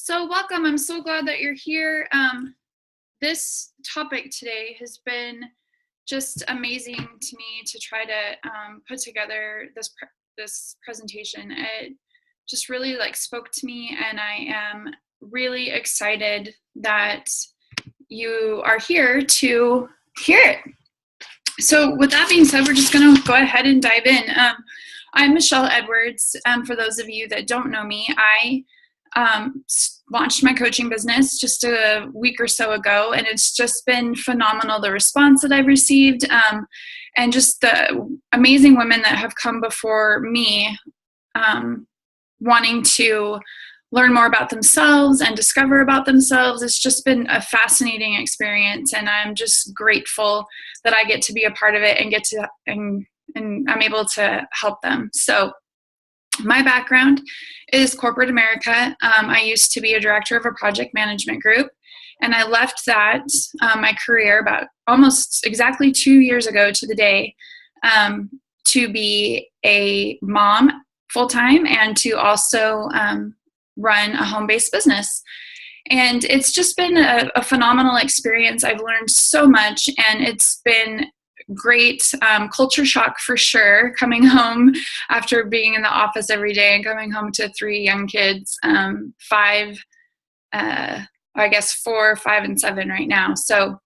So welcome. I'm so glad that you're here. This topic today has been just amazing to me to try to put together this presentation. It just really spoke to me, and I am really excited that you are here to hear it. So with that being said, we're just going to go ahead and dive in. I'm Michelle Edwards. For those of you that don't know me, I launched my coaching business just a week or so ago, and it's just been phenomenal, the response that I've received, and just the amazing women that have come before me wanting to learn more about themselves and discover about themselves. It's just been a fascinating experience, and I'm just grateful that I get to be a part of it and I'm able to help them. So my background is corporate America. I used to be a director of a project management group, and I left that, my career, about almost exactly 2 years ago to the day, to be a mom full-time and to also run a home-based business. And it's just been a phenomenal experience. I've learned so much, and it's been great. Culture shock for sure, coming home after being in the office every day and coming home to 3 young kids, 4, 5, and 7 right now. So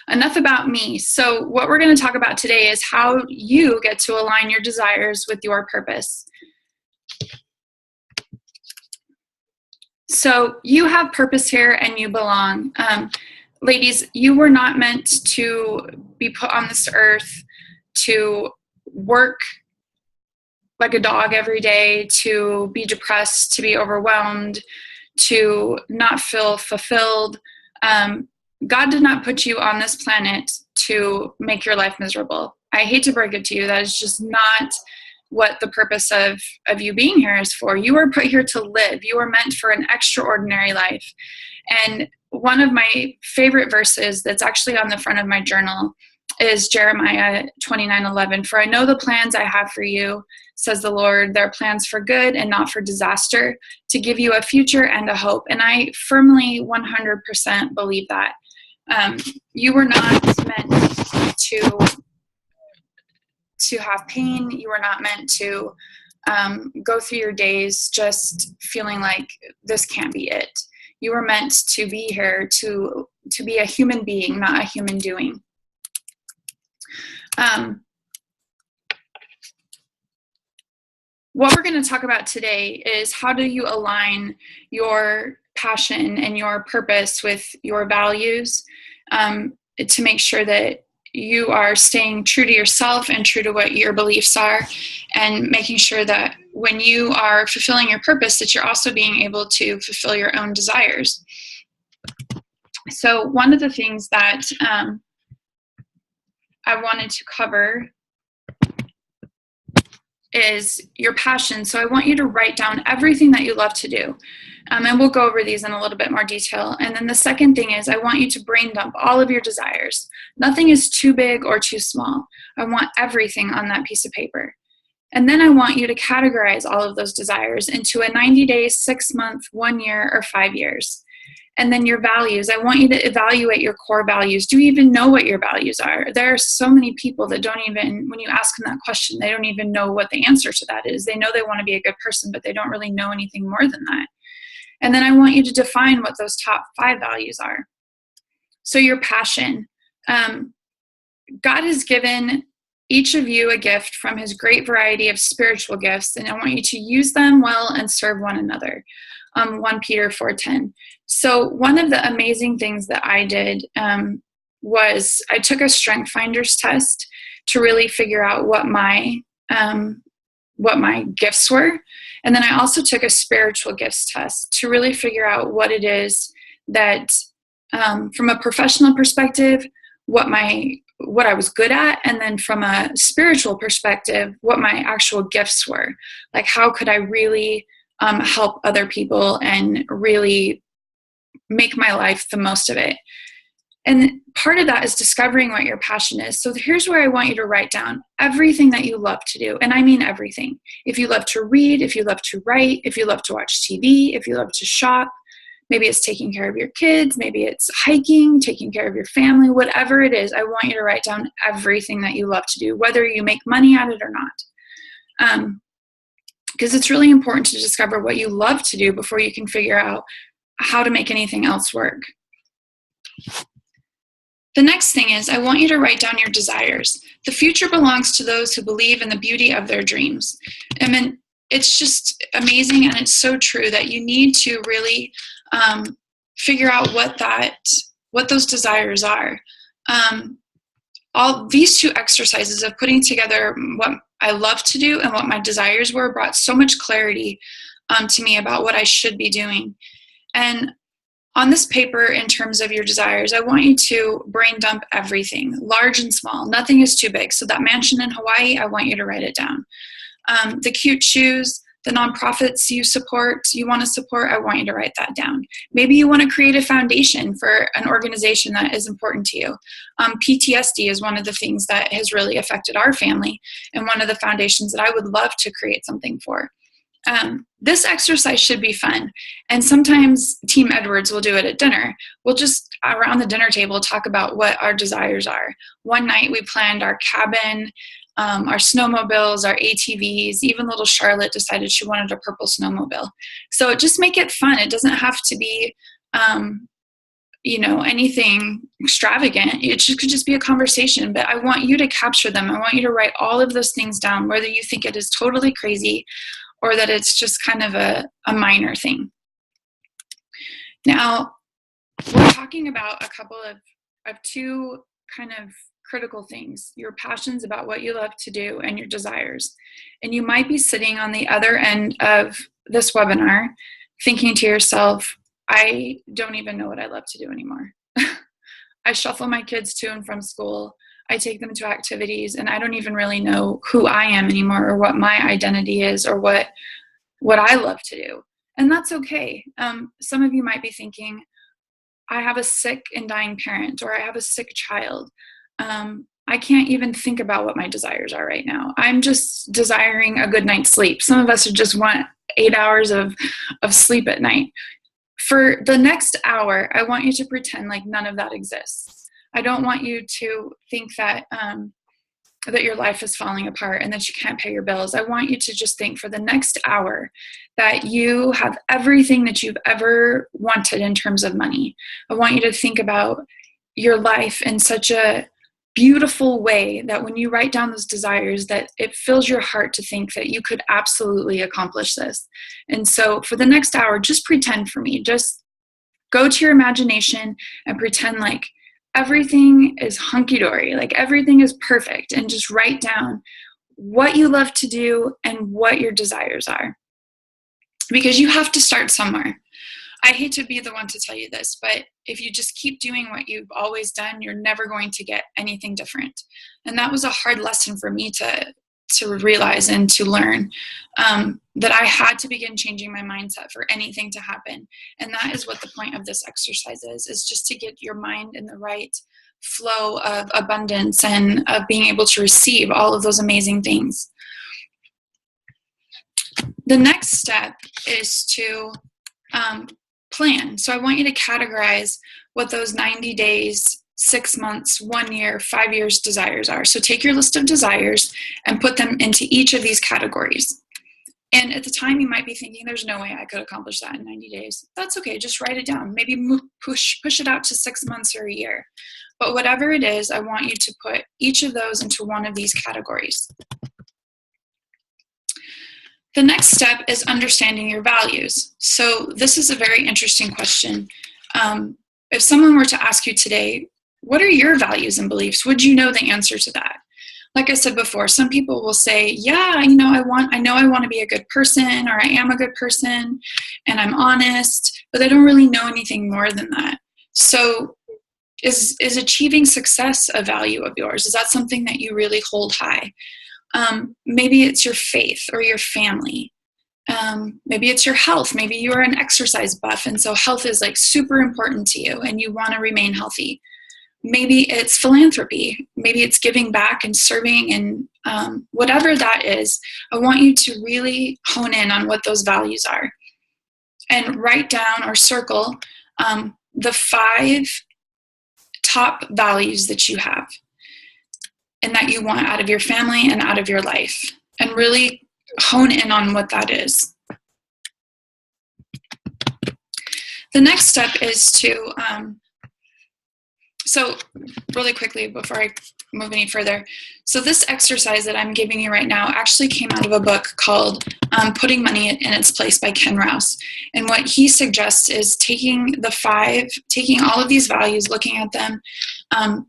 enough about me. So what we're going to talk about today is how you get to align your desires with your purpose. So you have purpose here and you belong. Ladies, you were not meant to be put on this earth to work like a dog every day, to be depressed, to be overwhelmed, to not feel fulfilled. God did not put you on this planet to make your life miserable. I hate to break it to you, that is just not what the purpose of you being here is for. You were put here to live. You were meant for an extraordinary life. And one of my favorite verses that's actually on the front of my journal is Jeremiah 29:11. For I know the plans I have for you, says the Lord. They're plans for good and not for disaster, to give you a future and a hope. And I firmly 100% believe that. You were not meant to have pain. You were not meant to go through your days just feeling like this can't be it. You were meant to be here to be a human being, not a human doing. What we're going to talk about today is how do you align your passion and your purpose with your values, to make sure that you are staying true to yourself and true to what your beliefs are, and making sure that when you are fulfilling your purpose, that you're also being able to fulfill your own desires. So one of the things that I wanted to cover is your passion. So I want you to write down everything that you love to do. And we'll go over these in a little bit more detail. And then the second thing is I want you to brain dump all of your desires. Nothing is too big or too small. I want everything on that piece of paper. And then I want you to categorize all of those desires into a 90 days, 6 month, 1 year, or 5 years. And then your values, I want you to evaluate your core values. Do you even know what your values are? There are so many people that don't even, when you ask them that question, they don't even know what the answer to that is. They know they want to be a good person, but they don't really know anything more than that. And then I want you to define what those top 5 values are. So your passion. God has given each of you a gift from his great variety of spiritual gifts, and I want you to use them well and serve one another. 1 Peter 4:10. So one of the amazing things that I did was I took a Strength Finders test to really figure out what my gifts were. And then I also took a spiritual gifts test to really figure out what it is that, from a professional perspective, what I was good at, and then from a spiritual perspective, what my actual gifts were. Like, how could I really help other people and really make my life the most of it? And part of that is discovering what your passion is. So here's where I want you to write down everything that you love to do. And I mean everything. If you love to read, if you love to write, if you love to watch TV, if you love to shop, maybe it's taking care of your kids, maybe it's hiking, taking care of your family, whatever it is, I want you to write down everything that you love to do, whether you make money at it or not. Because it's really important to discover what you love to do before you can figure out how to make anything else work. The next thing is I want you to write down your desires. The future belongs to those who believe in the beauty of their dreams. I mean, it's just amazing, and it's so true that you need to really figure out what those desires are. All these two exercises of putting together what I love to do and what my desires were brought so much clarity to me about what I should be doing. And on this paper, in terms of your desires, I want you to brain dump everything, large and small. Nothing is too big. So that mansion in Hawaii, I want you to write it down. The cute shoes, the nonprofits you want to support, I want you to write that down. Maybe you want to create a foundation for an organization that is important to you. PTSD is one of the things that has really affected our family, and one of the foundations that I would love to create something for. This exercise should be fun. And sometimes Team Edwards will do it at dinner. We'll just, around the dinner table, talk about what our desires are. One night we planned our cabin, our snowmobiles, our ATVs. Even little Charlotte decided she wanted a purple snowmobile. So just make it fun. It doesn't have to be, anything extravagant. It could just be a conversation, but I want you to capture them. I want you to write all of those things down, whether you think it is totally crazy or that it's just kind of a minor thing. Now, we're talking about a couple of two kind of critical things: your passions about what you love to do and your desires. And you might be sitting on the other end of this webinar thinking to yourself, I don't even know what I love to do anymore. I shuffle my kids to and from school. I take them to activities, and I don't even really know who I am anymore, or what my identity is, or what I love to do. And that's okay. Some of you might be thinking, I have a sick and dying parent, or I have a sick child. I can't even think about what my desires are right now. I'm just desiring a good night's sleep. Some of us just want 8 hours of sleep at night. For the next hour, I want you to pretend like none of that exists. I don't want you to think that that your life is falling apart and that you can't pay your bills. I want you to just think for the next hour that you have everything that you've ever wanted in terms of money. I want you to think about your life in such a beautiful way that when you write down those desires, that it fills your heart to think that you could absolutely accomplish this. And so for the next hour, just pretend for me. Just go to your imagination and pretend like everything is hunky-dory, like everything is perfect, and just write down what you love to do and what your desires are. Because you have to start somewhere. I hate to be the one to tell you this, but if you just keep doing what you've always done, you're never going to get anything different. And that was a hard lesson for me to realize and to learn, that I had to begin changing my mindset for anything to happen. And that is what the point of this exercise is just to get your mind in the right flow of abundance and of being able to receive all of those amazing things. The next step is to plan. So I want you to categorize what those 90 days, 6 months, 1 year, 5 years desires are. So take your list of desires and put them into each of these categories. And at the time you might be thinking, there's no way I could accomplish that in 90 days. That's okay, just write it down. Maybe push it out to 6 months or a year. But whatever it is, I want you to put each of those into one of these categories. The next step is understanding your values. So this is a very interesting question. If someone were to ask you today, what are your values and beliefs? Would you know the answer to that? Like I said before, some people will say, yeah, I know I want to be a good person, or I am a good person, and I'm honest, but they don't really know anything more than that. So is achieving success a value of yours? Is that something that you really hold high? Maybe it's your faith or your family. Maybe it's your health. Maybe you are an exercise buff, and so health is like super important to you and you want to remain healthy. Maybe it's philanthropy. Maybe it's giving back and serving, and whatever that is, I want you to really hone in on what those values are and write down or circle the 5 top values that you have and that you want out of your family and out of your life, and really hone in on what that is. The next step is to, so really quickly before I move any further, so this exercise that I'm giving you right now actually came out of a book called Putting Money in Its Place by Ken Rouse. And what he suggests is taking all of these values, looking at them,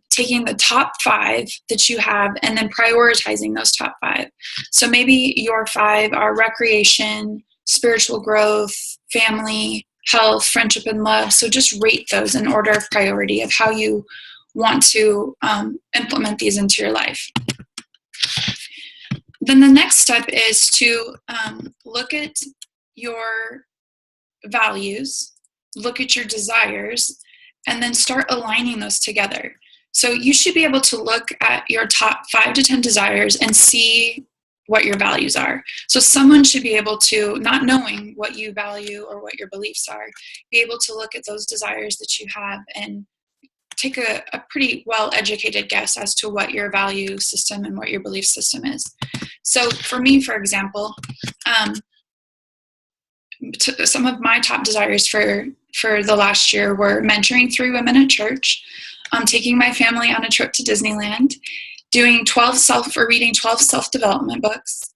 taking the top 5 that you have, and then prioritizing those top 5. So maybe your 5 are recreation, spiritual growth, family, health, friendship, and love. So just rate those in order of priority of how you want to implement these into your life. Then the next step is to look at your values, look at your desires, and then start aligning those together. So you should be able to look at your top 5 to 10 desires and see what your values are. So someone should be able to, not knowing what you value or what your beliefs are, be able to look at those desires that you have and take a pretty well-educated guess as to what your value system and what your belief system is. So for me, for example, some of my top desires for the last year were mentoring 3 women at church, taking my family on a trip to Disneyland, reading 12 self-development books,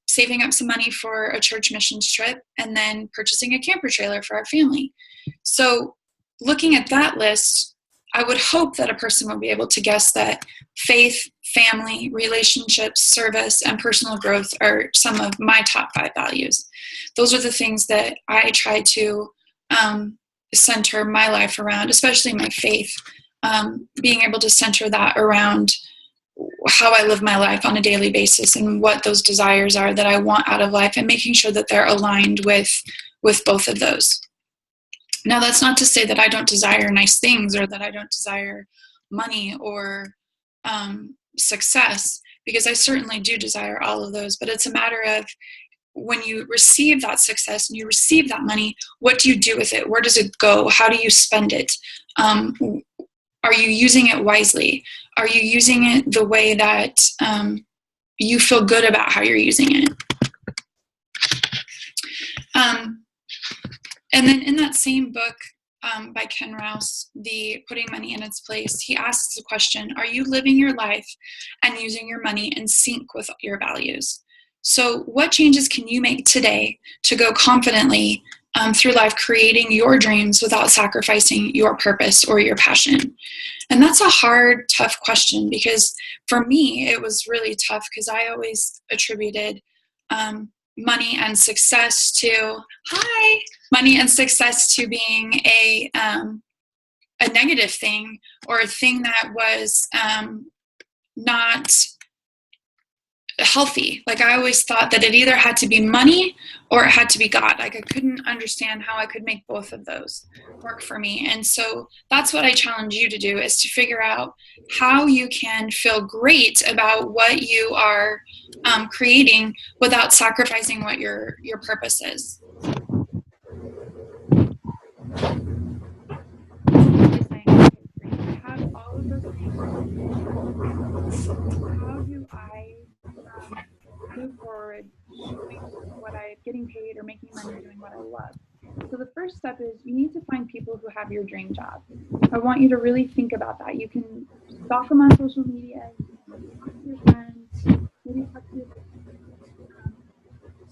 saving up some money for a church missions trip, and then purchasing a camper trailer for our family. So looking at that list, I would hope that a person will be able to guess that faith, family, relationships, service, and personal growth are some of my top 5 values. Those are the things that I try to center my life around, especially my faith, being able to center that around how I live my life on a daily basis and what those desires are that I want out of life, and making sure that they're aligned with both of those. Now, that's not to say that I don't desire nice things or that I don't desire money or success, because I certainly do desire all of those, but it's a matter of when you receive that success and you receive that money, what do you do with it? Where does it go? How do you spend it? Are you using it wisely? Are you using it the way that you feel good about how you're using it? And then in that same book by Ken Rouse, the Putting Money in Its Place, he asks the question, are you living your life and using your money in sync with your values? So what changes can you make today to go confidently through life, creating your dreams without sacrificing your purpose or your passion? And that's a hard, tough question, because for me, it was really tough because I always attributed money and success to being a negative thing, or a thing that was not healthy. Like, I always thought that it either had to be money or it had to be God. Like, I couldn't understand how I could make both of those work for me. And so that's what I challenge you to do, is to figure out how you can feel great about what you are creating without sacrificing what your purpose is. I have all of those things. How do I move forward doing what getting paid or making money doing what I love? So the first step is you need to find people who have your dream job. I want you to really think about that. You can stalk them on social media, you can talk to your friends, maybe talk to your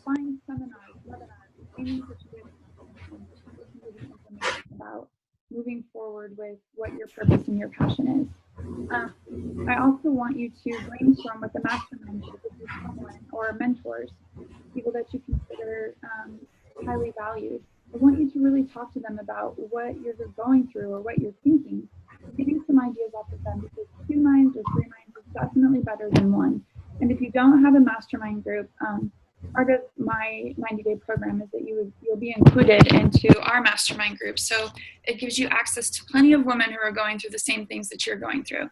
find seminars, webinars, things that you can listen to the information about moving forward with what your purpose and your passion is. I also want you to brainstorm with a mastermind group with someone, or mentors, people that you consider highly valued. I want you to really talk to them about what you're going through or what you're thinking. Getting some ideas off of them, because 2 minds or 3 minds is definitely better than 1. And if you don't have a mastermind group, part of my 90-day program is that you'll be included into our mastermind group. So it gives you access to plenty of women who are going through the same things that you're going through.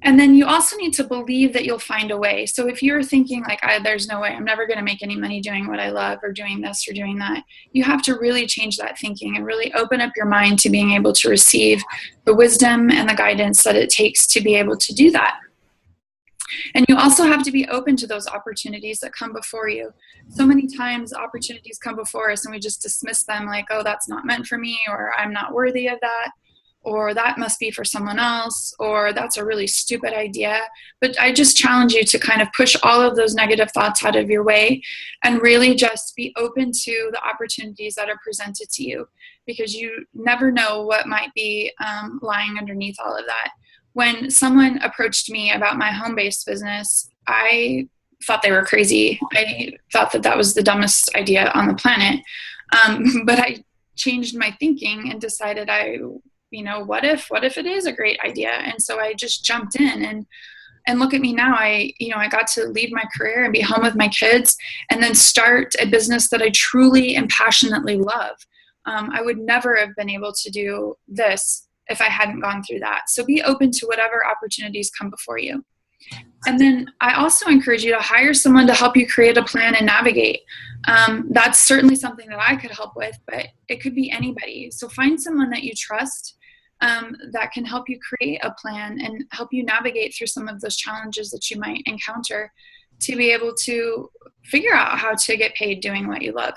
And then you also need to believe that you'll find a way. So if you're thinking like, there's no way, I'm never going to make any money doing what I love or doing this or doing that, you have to really change that thinking and really open up your mind to being able to receive the wisdom and the guidance that it takes to be able to do that. And you also have to be open to those opportunities that come before you. So many times opportunities come before us and we just dismiss them like, oh, that's not meant for me, or I'm not worthy of that, or that must be for someone else, or that's a really stupid idea. But I just challenge you to kind of push all of those negative thoughts out of your way and really just be open to the opportunities that are presented to you, because you never know what might be lying underneath all of that. When someone approached me about my home-based business, I thought they were crazy. I thought that that was the dumbest idea on the planet. But I changed my thinking and decided what if it is a great idea? And so I just jumped in and look at me now. I got to leave my career and be home with my kids and then start a business that I truly and passionately love. I would never have been able to do this if I hadn't gone through that. So be open to whatever opportunities come before you. And then I also encourage you to hire someone to help you create a plan and navigate. That's certainly something that I could help with, but it could be anybody. So find someone that you trust that can help you create a plan and help you navigate through some of those challenges that you might encounter to be able to figure out how to get paid doing what you love.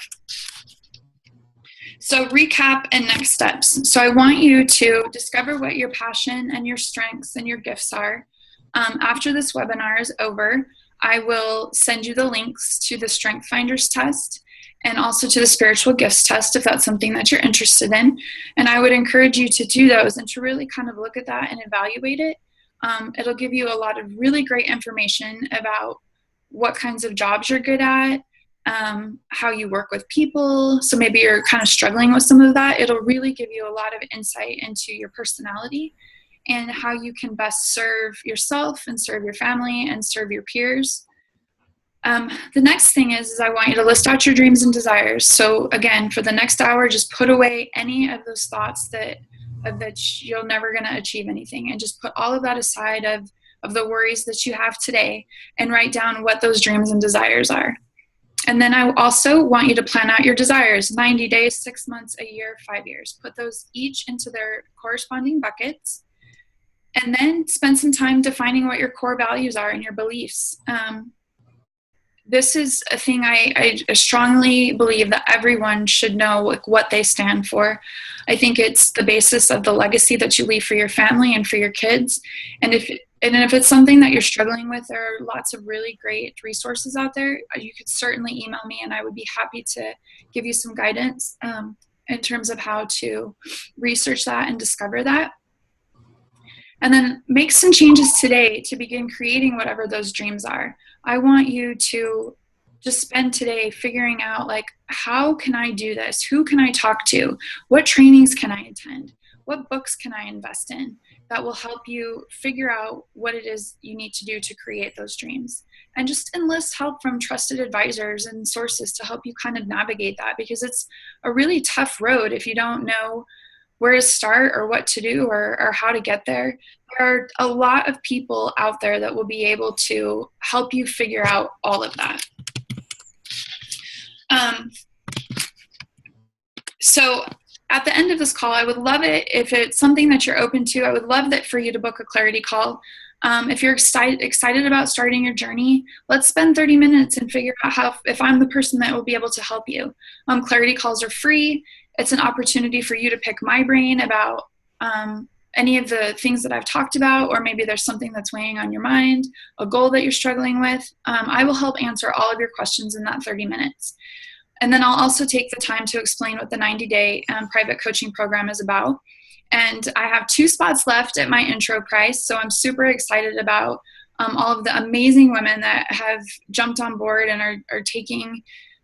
So recap and next steps. So I want you to discover what your passion and your strengths and your gifts are. After this webinar is over, I will send you the links to the Strength Finders test and also to the Spiritual Gifts test if that's something that you're interested in. And I would encourage you to do those and to really kind of look at that and evaluate it. It'll give you a lot of really great information about what kinds of jobs you're good at, how you work with people. So maybe you're kind of struggling with some of that. It'll really give you a lot of insight into your personality and how you can best serve yourself and serve your family and serve your peers. The next thing is I want you to list out your dreams and desires. So again, for the next hour, just put away any of those thoughts that you're never going to achieve anything, and just put all of that aside of the worries that you have today and write down what those dreams and desires are. And then I also want you to plan out your desires, 90 days, 6 months, a year, 5 years. Put those each into their corresponding buckets. And then spend some time defining what your core values are and your beliefs. This is a thing I strongly believe that everyone should know what they stand for. I think it's the basis of the legacy that you leave for your family and for your kids. And if it's something that you're struggling with, there are lots of really great resources out there. You could certainly email me and I would be happy to give you some guidance in terms of how to research that and discover that. And then make some changes today to begin creating whatever those dreams are. I want you to just spend today figuring out, like, how can I do this? Who can I talk to? What trainings can I attend? What books can I invest in that will help you figure out what it is you need to do to create those dreams? And just enlist help from trusted advisors and sources to help you kind of navigate that, because it's a really tough road if you don't know where to start or what to do or how to get there. There are a lot of people out there that will be able to help you figure out all of that. So at the end of this call, I would love it if it's something that you're open to. I would love that for you to book a clarity call. If you're excited about starting your journey, let's spend 30 minutes and figure out if I'm the person that will be able to help you. Clarity calls are free. It's an opportunity for you to pick my brain about any of the things that I've talked about, or maybe there's something that's weighing on your mind, a goal that you're struggling with. I will help answer all of your questions in that 30 minutes. And then I'll also take the time to explain what the 90-day private coaching program is about. And I have 2 spots left at my intro price, so I'm super excited about all of the amazing women that have jumped on board and are taking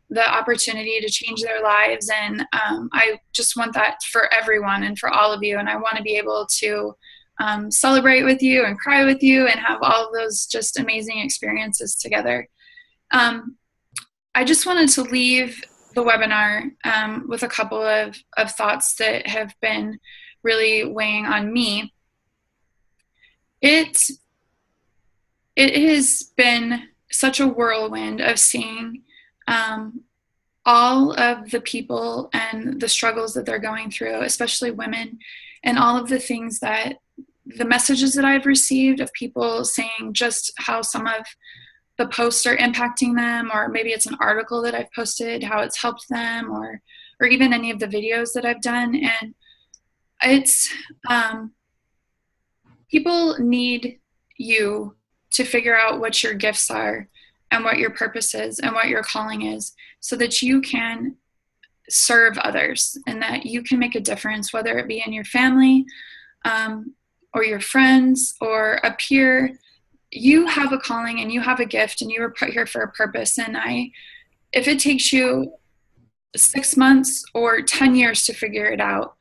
the opportunity to change their lives. And I just want that for everyone and for all of you. And I want to be able to celebrate with you and cry with you and have all of those just amazing experiences together. I just wanted to leave the webinar with a couple of thoughts that have been really weighing on me. It has been such a whirlwind of seeing all of the people and the struggles that they're going through, especially women, and all of the things that the messages that I've received of people saying just how some of the posts are impacting them, or maybe it's an article that I've posted, how it's helped them, or even any of the videos that I've done. And it's, people need you to figure out what your gifts are and what your purpose is and what your calling is, so that you can serve others and that you can make a difference, whether it be in your family or your friends or a peer. You have a calling and you have a gift and you were put here for a purpose. And if it takes you 6 months or 10 years to figure it out,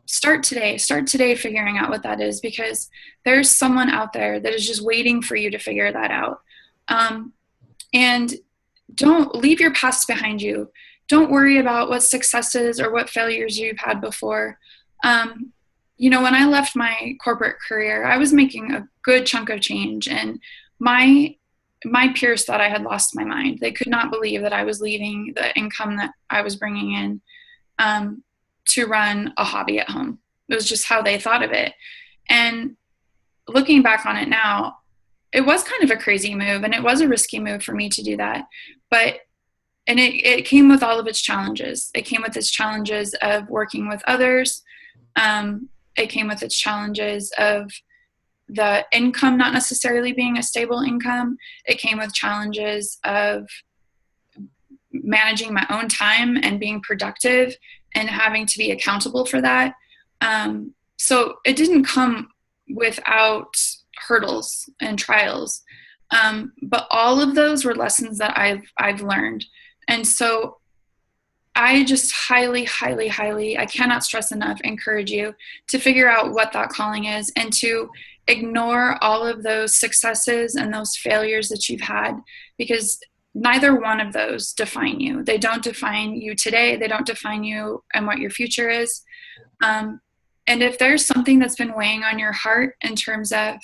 start today figuring out what that is, because there's someone out there that is just waiting for you to figure that out. And don't leave your past behind you. Don't worry about what successes or what failures you've had before. You know, when I left my corporate career, I was making a good chunk of change, and my peers thought I had lost my mind. They could not believe that I was leaving the income that I was bringing in to run a hobby at home. It was just how they thought of it. And looking back on it now, it was kind of a crazy move, and it was a risky move for me to do that. And it came with all of its challenges. It came with its challenges of working with others. It came with its challenges of the income not necessarily being a stable income. It came with challenges of managing my own time and being productive and having to be accountable for that. So it didn't come without hurdles and trials. But all of those were lessons that I've learned. And so I just highly, highly, highly, I cannot stress enough, encourage you to figure out what that calling is and to ignore all of those successes and those failures that you've had, because neither one of those define you. They don't define you today. They don't define you and what your future is. And if there's something that's been weighing on your heart in terms of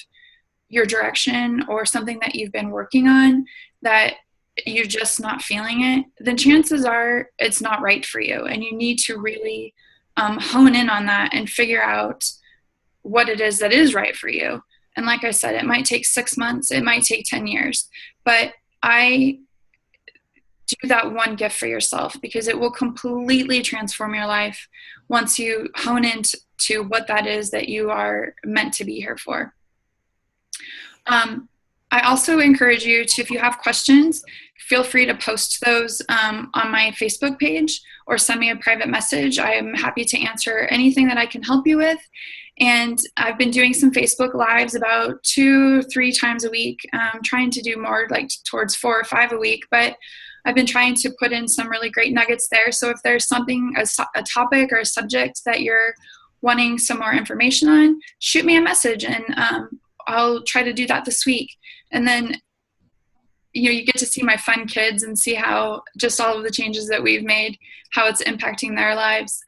your direction, or something that you've been working on that you're just not feeling it, then chances are it's not right for you. And you need to really hone in on that and figure out what it is that is right for you. And like I said, it might take 6 months, it might take 10 years, but I do that one gift for yourself, because it will completely transform your life once you hone into what that is that you are meant to be here for. I also encourage you to, if you have questions, feel free to post those on my Facebook page or send me a private message. I am happy to answer anything that I can help you with. And I've been doing some Facebook Lives about 2-3 times a week, trying to do more like towards 4 or 5 a week, but I've been trying to put in some really great nuggets there. So if there's something, a topic or a subject that you're wanting some more information on, shoot me a message, and I'll try to do that this week. And then, you know, you get to see my fun kids and see how just all of the changes that we've made, how it's impacting their lives.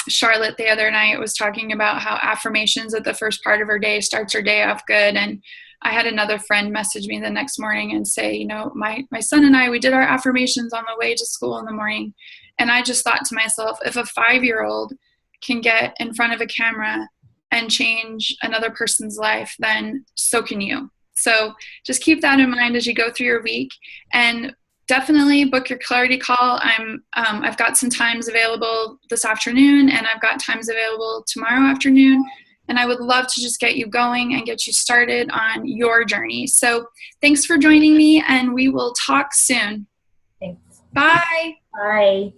Charlotte the other night was talking about how affirmations at the first part of her day starts her day off good. And I had another friend message me the next morning and say, you know, my son and I, we did our affirmations on the way to school in the morning. And I just thought to myself, if a 5-year-old can get in front of a camera and change another person's life, then so can you. So just keep that in mind as you go through your week, and definitely book your clarity call. I've got some times available this afternoon, and I've got times available tomorrow afternoon, and I would love to just get you going and get you started on your journey. So thanks for joining me, and we will talk soon. Thanks. Bye. Bye.